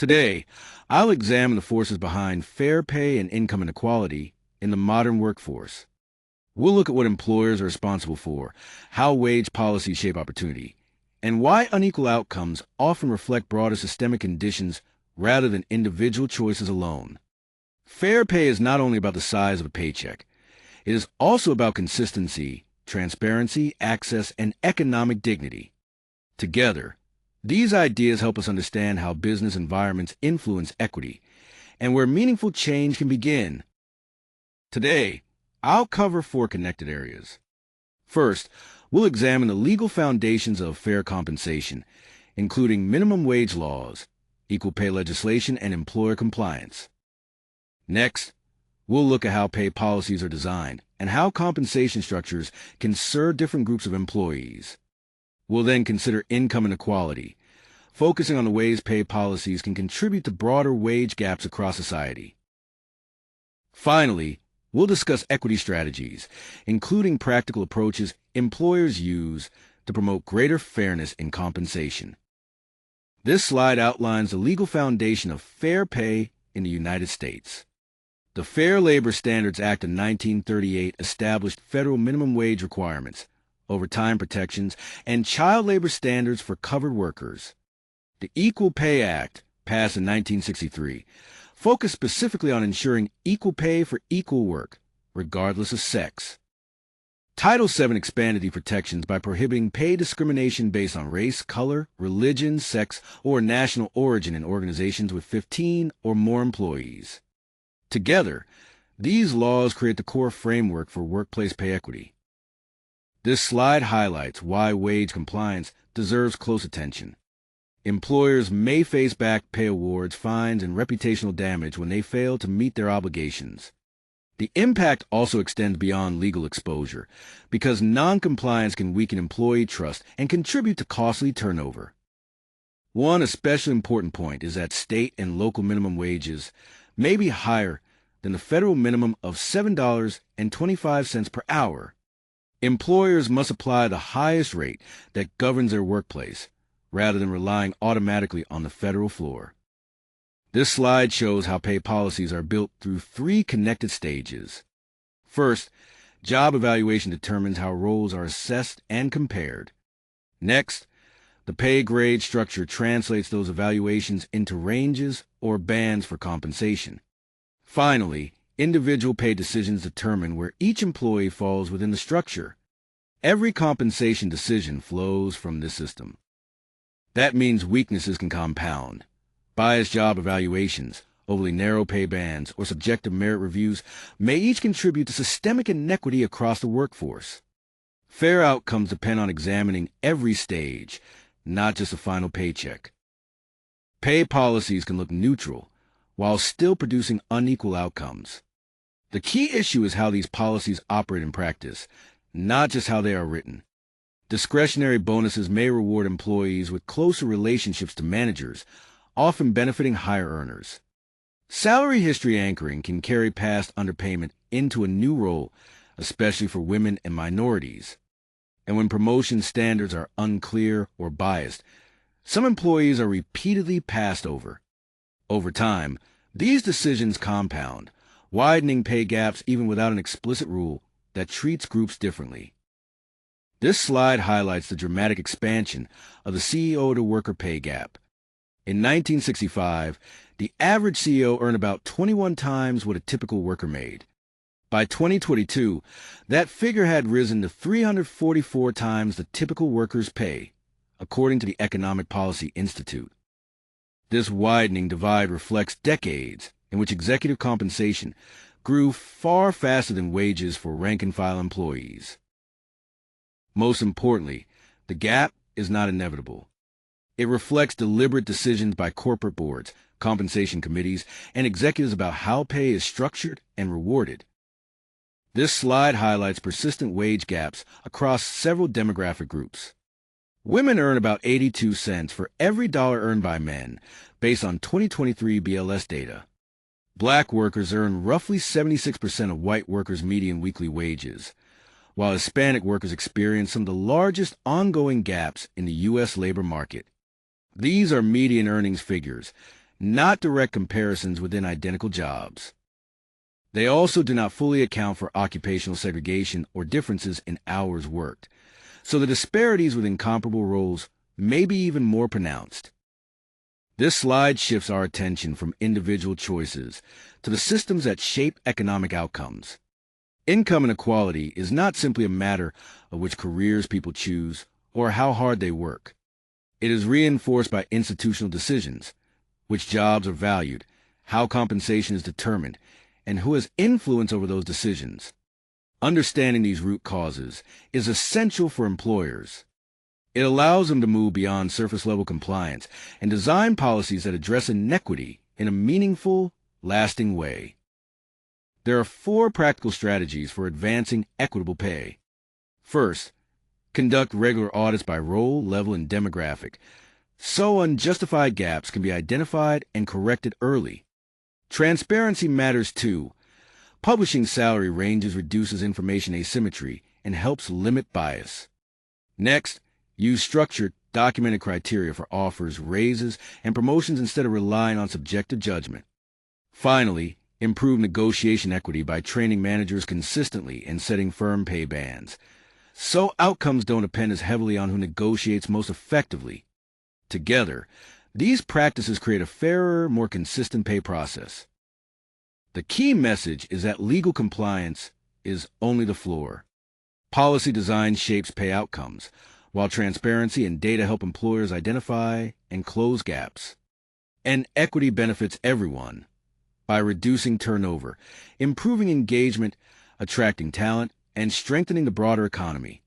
Today, I'll examine the forces behind fair pay and income inequality in the modern workforce. We'll look at what employers are responsible for, how wage policies shape opportunity, and why unequal outcomes often reflect broader systemic conditions rather than individual choices alone. Fair pay is not only about the size of a paycheck, it is also about consistency, transparency, access, and economic dignity. Together, these ideas help us understand how business environments influence equity and where meaningful change can begin. Today, I'll cover four connected areas. First, we'll examine the legal foundations of fair compensation, including minimum wage laws, equal pay legislation, and employer compliance. Next, we'll look at how pay policies are designed and how compensation structures can serve different groups of employees. We'll then consider income inequality, focusing on the ways pay policies can contribute to broader wage gaps across society. Finally, we'll discuss equity strategies, including practical approaches employers use to promote greater fairness in compensation. This slide outlines the legal foundation of fair pay in the United States. The Fair Labor Standards Act of 1938 established federal minimum wage requirements, overtime protections, and child labor standards for covered workers. The Equal Pay Act, passed in 1963, focused specifically on ensuring equal pay for equal work, regardless of sex. Title VII expanded the protections by prohibiting pay discrimination based on race, color, religion, sex, or national origin in organizations with 15 or more employees. Together, these laws create the core framework for workplace pay equity. This slide highlights why wage compliance deserves close attention. Employers may face back pay awards, fines, and reputational damage when they fail to meet their obligations. The impact also extends beyond legal exposure, because noncompliance can weaken employee trust and contribute to costly turnover. One especially important point is that state and local minimum wages may be higher than the federal minimum of $7.25 per hour. Employers must apply the highest rate that governs their workplace, rather than relying automatically on the federal floor. This slide shows how pay policies are built through three connected stages. First, job evaluation determines how roles are assessed and compared. Next, the pay grade structure translates those evaluations into ranges or bands for compensation. Finally, individual pay decisions determine where each employee falls within the structure. Every compensation decision flows from this system. That means weaknesses can compound. Biased job evaluations, overly narrow pay bands, or subjective merit reviews may each contribute to systemic inequity across the workforce. Fair outcomes depend on examining every stage, not just the final paycheck. Pay policies can look neutral while still producing unequal outcomes. The key issue is how these policies operate in practice, not just how they are written. Discretionary bonuses may reward employees with closer relationships to managers, often benefiting higher earners. Salary history anchoring can carry past underpayment into a new role, especially for women and minorities. And when promotion standards are unclear or biased, some employees are repeatedly passed over. Over time, these decisions compound, widening pay gaps even without an explicit rule that treats groups differently. This slide highlights the dramatic expansion of the CEO-to-worker pay gap. In 1965, the average CEO earned about 21 times what a typical worker made. By 2022, that figure had risen to 344 times the typical worker's pay, according to the Economic Policy Institute. This widening divide reflects decades in which executive compensation grew far faster than wages for rank-and-file employees. Most importantly, the gap is not inevitable. It reflects deliberate decisions by corporate boards, compensation committees, and executives about how pay is structured and rewarded. This slide highlights persistent wage gaps across several demographic groups. Women earn about 82 cents for every dollar earned by men, based on 2023 BLS data. Black workers earn roughly 76% of white workers' median weekly wages, while Hispanic workers experience some of the largest ongoing gaps in the U.S. labor market. These are median earnings figures, not direct comparisons within identical jobs. They also do not fully account for occupational segregation or differences in hours worked, so the disparities within comparable roles may be even more pronounced. This slide shifts our attention from individual choices to the systems that shape economic outcomes. Income inequality is not simply a matter of which careers people choose or how hard they work. It is reinforced by institutional decisions, which jobs are valued, how compensation is determined, and who has influence over those decisions. Understanding these root causes is essential for employers. It allows them to move beyond surface-level compliance and design policies that address inequity in a meaningful, lasting way. There are 4 practical strategies for advancing equitable pay. First, conduct regular audits by role, level, and demographic, so unjustified gaps can be identified and corrected early. Transparency matters too. Publishing salary ranges reduces information asymmetry and helps limit bias. Next, use structured, documented criteria for offers, raises, and promotions instead of relying on subjective judgment. Finally, improve negotiation equity by training managers consistently and setting firm pay bands, so outcomes don't depend as heavily on who negotiates most effectively. Together, these practices create a fairer, more consistent pay process. The key message is that legal compliance is only the floor. Policy design shapes pay outcomes, while transparency and data help employers identify and close gaps. And equity benefits everyone by reducing turnover, improving engagement, attracting talent, and strengthening the broader economy.